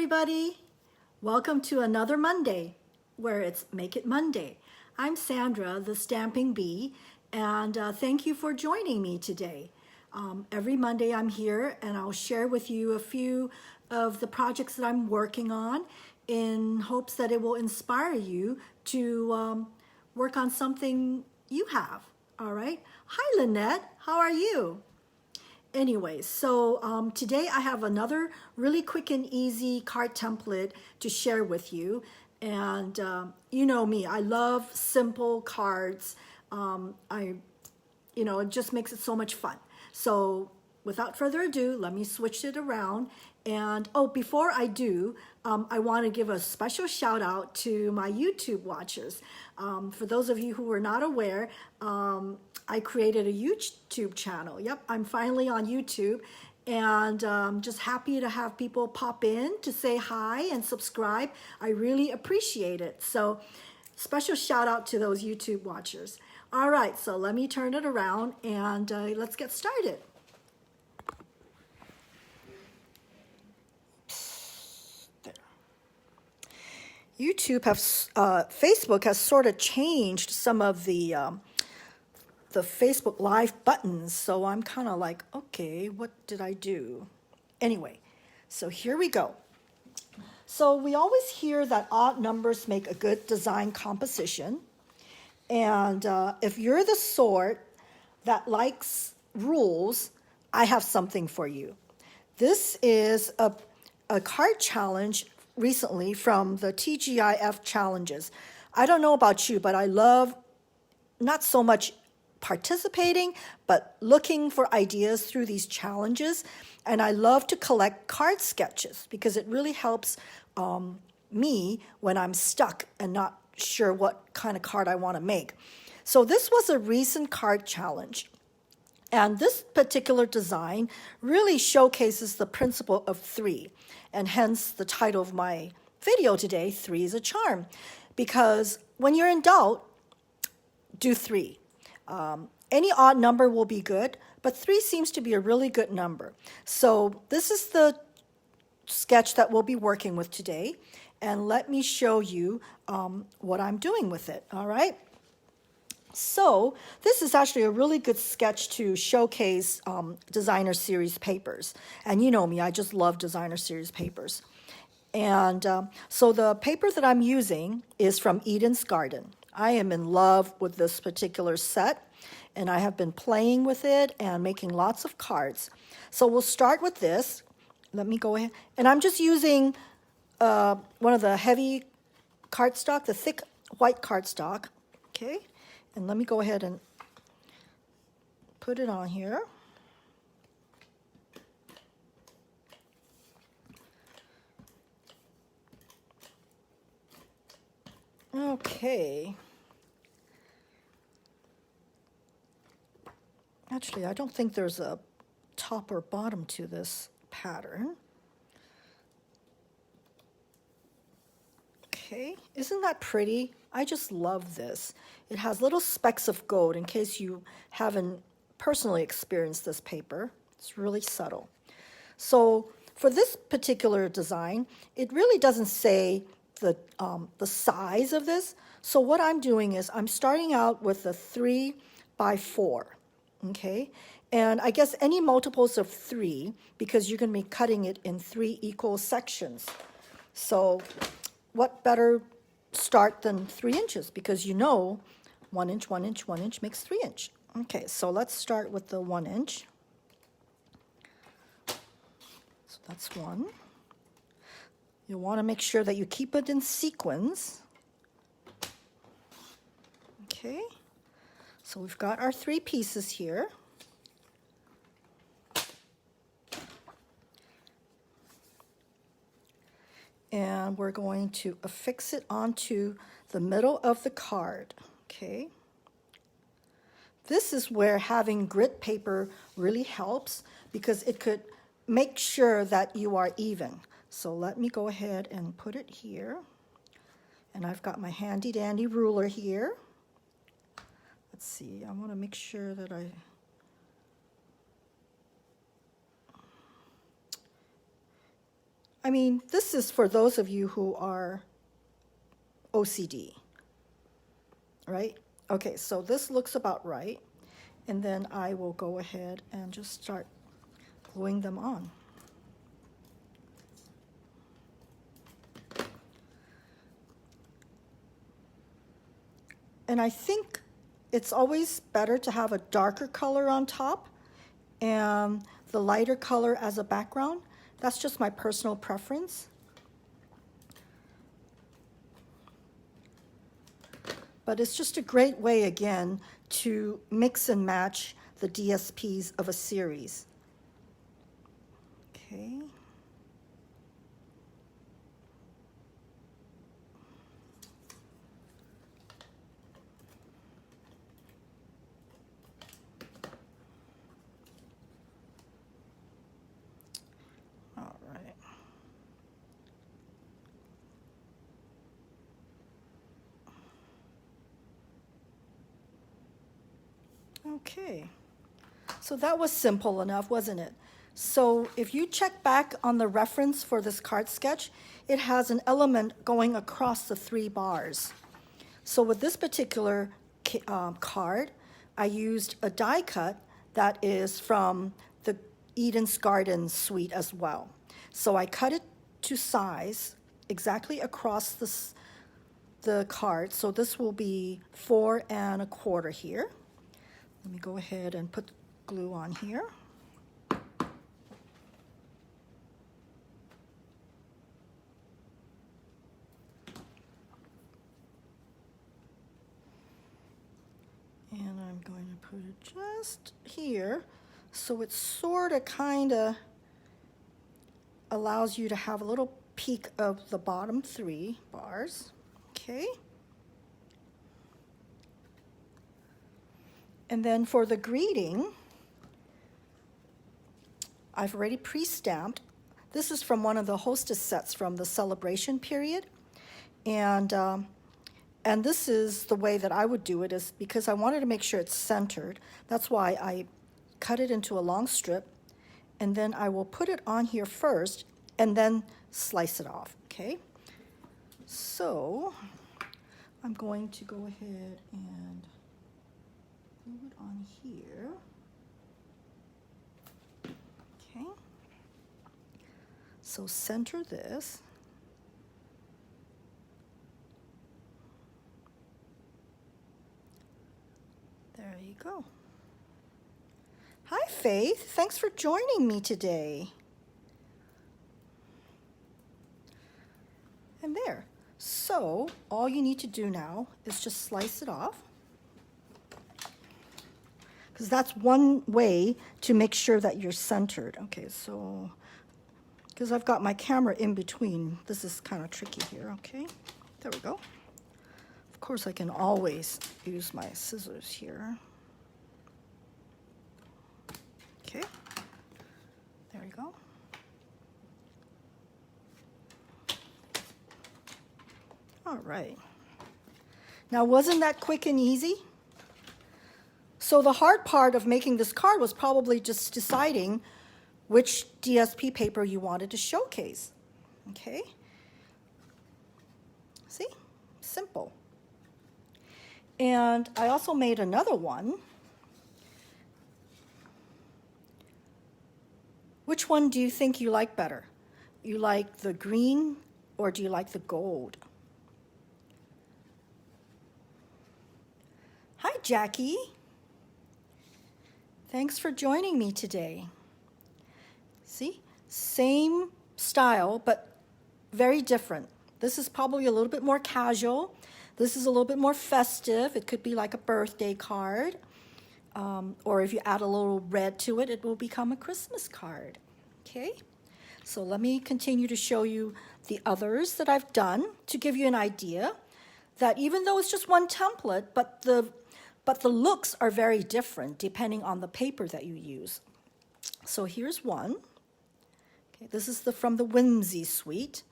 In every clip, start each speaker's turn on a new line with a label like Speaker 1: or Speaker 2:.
Speaker 1: everybody. Welcome to another Monday where it's Make It Monday. I'm Sandra, the Stamping Bee, and thank you for joining me today. Every Monday I'm here and I'll share with you a few of the projects that I'm working on in hopes that it will inspire you to work on something you have. All right. Hi, Lynette. How are you? Anyway, so today I have another really quick and easy card template to share with you. And you know me, I love simple cards. It just makes it so much fun. So without further ado, let me switch it around. And before I do, I want to give a special shout out to my YouTube watchers. For those of you who are not aware, I created a YouTube channel. Yep, I'm finally on YouTube, and just happy to have people pop in to say hi and subscribe. I really appreciate it. So special shout out to those YouTube watchers. All right, so let me turn it around and let's get started. Facebook has sort of changed some of the Facebook Live buttons, so I'm kind of like, okay, what did I do? Anyway, so here we go. So we always hear that odd numbers make a good design composition, and if you're the sort that likes rules, I have something for you. This is a card challenge recently from the TGIF challenges. I don't know about you, but I love not so much participating, but looking for ideas through these challenges. And I love to collect card sketches because it really helps me when I'm stuck and not sure what kind of card I want to make. So this was a recent card challenge. And this particular design really showcases the principle of three, and hence the title of my video today, Three is a Charm. Because when you're in doubt, do three. Any odd number will be good, but three seems to be a really good number. So this is the sketch that we'll be working with today, and let me show you what I'm doing with it, all right? So this is actually a really good sketch to showcase designer series papers. And you know me, I just love designer series papers. And so the paper that I'm using is from Eden's Garden. I am in love with this particular set, and I have been playing with it and making lots of cards. So we'll start with this. Let me go ahead. And I'm just using one of the heavy cardstock, the thick white cardstock, okay? And let me go ahead and put it on here. Okay. Actually, I don't think there's a top or bottom to this pattern. Okay, isn't that pretty? I just love this. It has little specks of gold in case you haven't personally experienced this paper. It's really subtle. So for this particular design, it really doesn't say the size of this. So what I'm doing is I'm starting out with a 3 by 4, okay? And I guess any multiples of 3, because you're going to be cutting it in 3 equal sections. So what better start than 3 inches, because you know 1 inch, 1 inch, 1 inch makes 3 inch. Okay, so let's start with the 1 inch. So that's one. You want to make sure that you keep it in sequence. Okay, so we've got our 3 pieces here. And we're going to affix it onto the middle of the card, okay? This is where having grit paper really helps, because it could make sure that you are even. So let me go ahead and put it here. And I've got my handy dandy ruler here. Let's see, I want to make sure that I mean, this is for those of you who are OCD, right? Okay, so this looks about right. And then I will go ahead and just start gluing them on. And I think it's always better to have a darker color on top and the lighter color as a background. That's just my personal preference. But it's just a great way, again, to mix and match the DSPs of a series. Okay. All right. Okay. So that was simple enough, wasn't it? So if you check back on the reference for this card sketch, it has an element going across the 3 bars. So with this particular card, I used a die cut that is from the Eden's Garden suite as well. So I cut it to size exactly across the card. So this will be 4 1/4 here. Let me go ahead and put glue on here. And I'm going to put it just here, so it sort of kind of allows you to have a little peek of the bottom 3 bars. Okay. And then for the greeting, I've already pre-stamped. This is from one of the hostess sets from the celebration period. And this is the way that I would do it, is because I wanted to make sure it's centered. That's why I cut it into a long strip, and then I will put it on here first and then slice it off, okay? So I'm going to go ahead and glue it on here. Okay. So center this. There you go. Hi, Faith. Thanks for joining me today. And there. So all you need to do now is just slice it off, because that's one way to make sure that you're centered. Okay, so because I've got my camera in between, this is kind of tricky here. Okay, there we go. Of course, I can always use my scissors here. Okay, there we go. All right. Now, wasn't that quick and easy? So the hard part of making this card was probably just deciding which DSP paper you wanted to showcase. Okay? See? Simple. And I also made another one. Which one do you think you like better? You like the green or do you like the gold? Hi, Jackie. Thanks for joining me today. See, same style, but very different. This is probably a little bit more casual. This is a little bit more festive. It could be like a birthday card. Or if you add a little red to it, it will become a Christmas card. Okay, so let me continue to show you the others that I've done to give you an idea that even though it's just one template, but the looks are very different depending on the paper that you use. So here's one. Okay, this is from the Whimsy suite.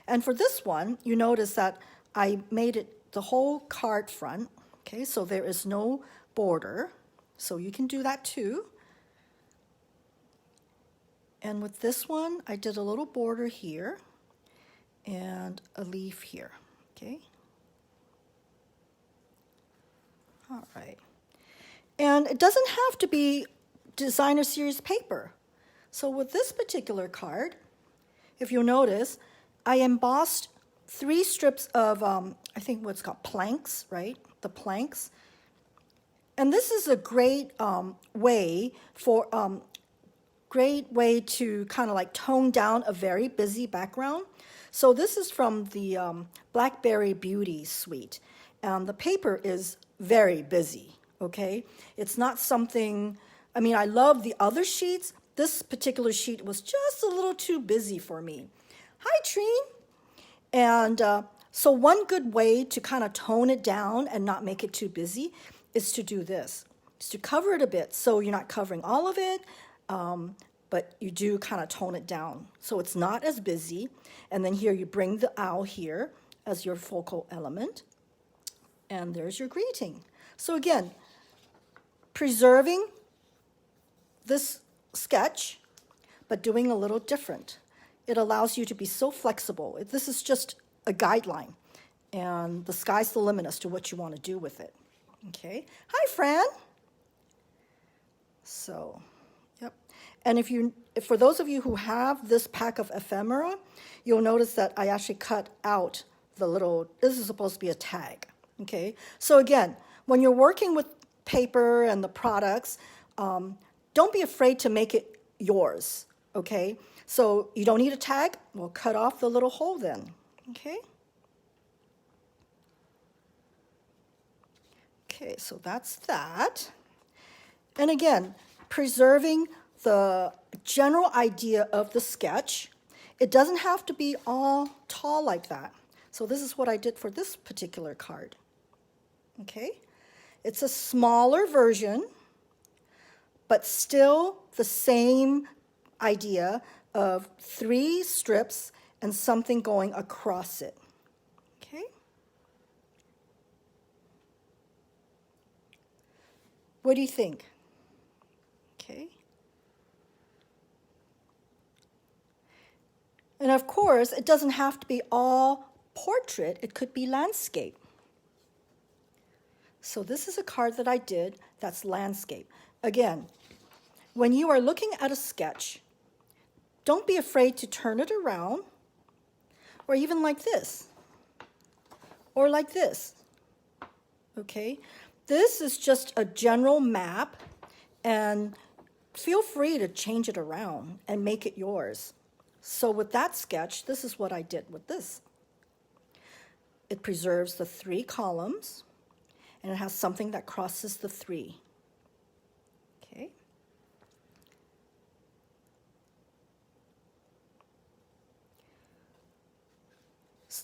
Speaker 1: And for this one, you notice that I made it the whole card front. Okay, so there is no border. So you can do that too. And with this one, I did a little border here and a leaf here, okay? All right. And it doesn't have to be designer series paper. So with this particular card, if you'll notice, I embossed 3 strips of, I think what's called planks, right? The planks. And this is a great way to kind of like tone down a very busy background. So this is from the Blackberry Beauty suite. And the paper is very busy, okay? It's not something, I mean, I love the other sheets. This particular sheet was just a little too busy for me. Hi, Trine. And so one good way to kind of tone it down and not make it too busy is to do this, is to cover it a bit. So you're not covering all of it, but you do kind of tone it down so it's not as busy. And then here you bring the owl here as your focal element. And there's your greeting. So again, preserving this sketch, but doing a little different. It allows you to be so flexible. This is just a guideline, and the sky's the limit as to what you want to do with it. Okay. Hi, Fran. So, yep. And if for those of you who have this pack of ephemera, you'll notice that I actually cut out the little, this is supposed to be a tag. Okay. So again, when you're working with paper and the products, don't be afraid to make it yours. Okay. So you don't need a tag. We'll cut off the little hole then. Okay. Okay, so that's that. And again, preserving the general idea of the sketch. It doesn't have to be all tall like that. So this is what I did for this particular card. Okay, it's a smaller version, but still the same idea of 3 strips and something going across it. Okay. What do you think? Okay. And of course, it doesn't have to be all portrait. It could be landscape. So this is a card that I did that's landscape. Again, when you are looking at a sketch, don't be afraid to turn it around, or even like this, or like this. Okay? This is just a general map, and feel free to change it around and make it yours. So with that sketch, this is what I did with this. It preserves the 3 columns, and it has something that crosses the 3. Okay?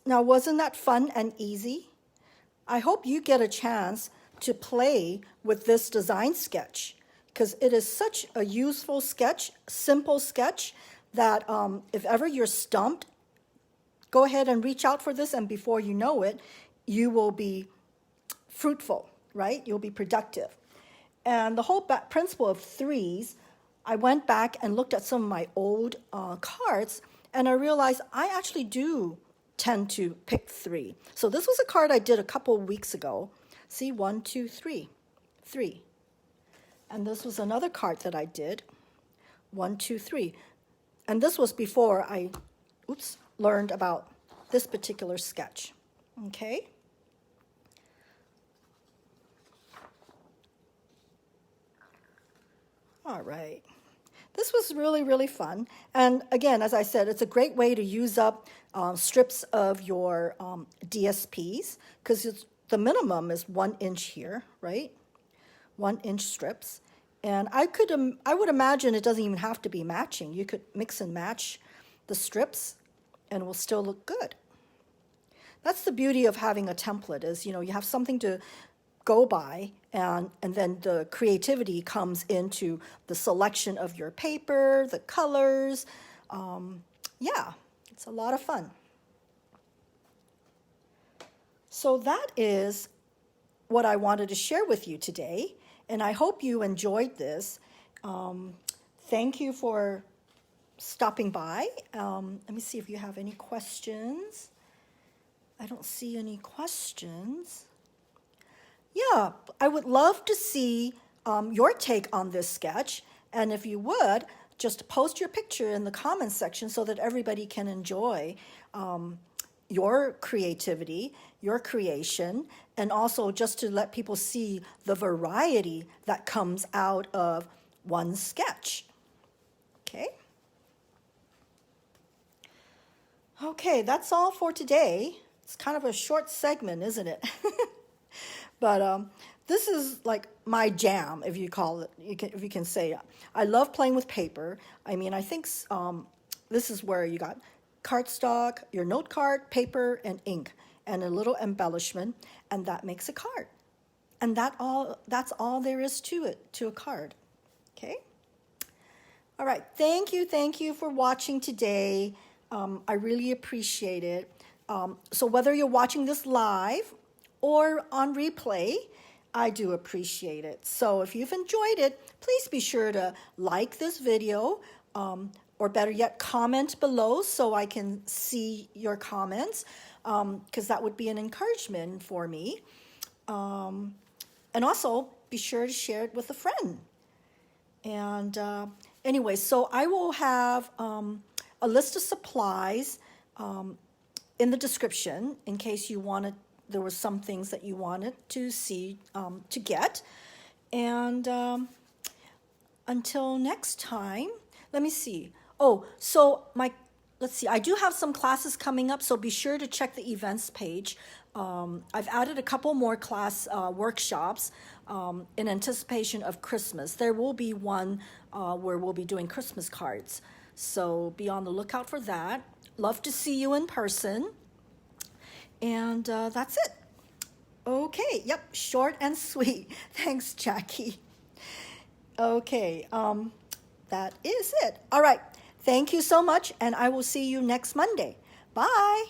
Speaker 1: Now, wasn't that fun and easy? I hope you get a chance to play with this design sketch, because it is such a useful sketch, simple sketch, that if ever you're stumped, go ahead and reach out for this, and before you know it, you will be fruitful, right? You'll be productive. And the whole principle of 3s, I went back and looked at some of my old cards, and I realized I actually do tend to pick 3. So this was a card I did a couple of weeks ago. See, 1, 2, 3, 3. And this was another card that I did, 1, 2, 3. And this was before I, learned about this particular sketch. Okay? All right. This was really, really fun. And again, as I said, it's a great way to use up strips of your DSPs, because the minimum is 1 inch here, right? 1 inch strips. And I would imagine it doesn't even have to be matching. You could mix and match the strips, and it will still look good. That's the beauty of having a template, is, you have something to go by, and then the creativity comes into the selection of your paper, the colors. Yeah, it's a lot of fun. So that is what I wanted to share with you today, and I hope you enjoyed this. Thank you for stopping by. Let me see if you have any questions. I don't see any questions. Yeah, I would love to see your take on this sketch. And if you would, just post your picture in the comments section so that everybody can enjoy your creativity, your creation, and also just to let people see the variety that comes out of one sketch. Okay? Okay, that's all for today. It's kind of a short segment, isn't it? But this is like my jam, if you call it, if you can say. I love playing with paper. I mean, I think this is where you got cardstock, your note card, paper, and ink, and a little embellishment, and that makes a card. And that's all there is to it, to a card. Okay? All right, thank you for watching today. I really appreciate it. So whether you're watching this live or on replay, I do appreciate it. So if you've enjoyed it, please be sure to like this video, or better yet, comment below so I can see your comments, because that would be an encouragement for me. And also, be sure to share it with a friend. And anyway, so I will have a list of supplies in the description in case you wanted, there were some things that you wanted to see, to get. And until next time, let me see. Oh, so let's see, I do have some classes coming up, so be sure to check the events page. I've added a couple more class workshops in anticipation of Christmas. There will be one where we'll be doing Christmas cards, so be on the lookout for that. Love to see you in person. And that's it. Okay, yep, short and sweet. Thanks, Jackie. Okay, that is it. All right, thank you so much, and I will see you next Monday. Bye.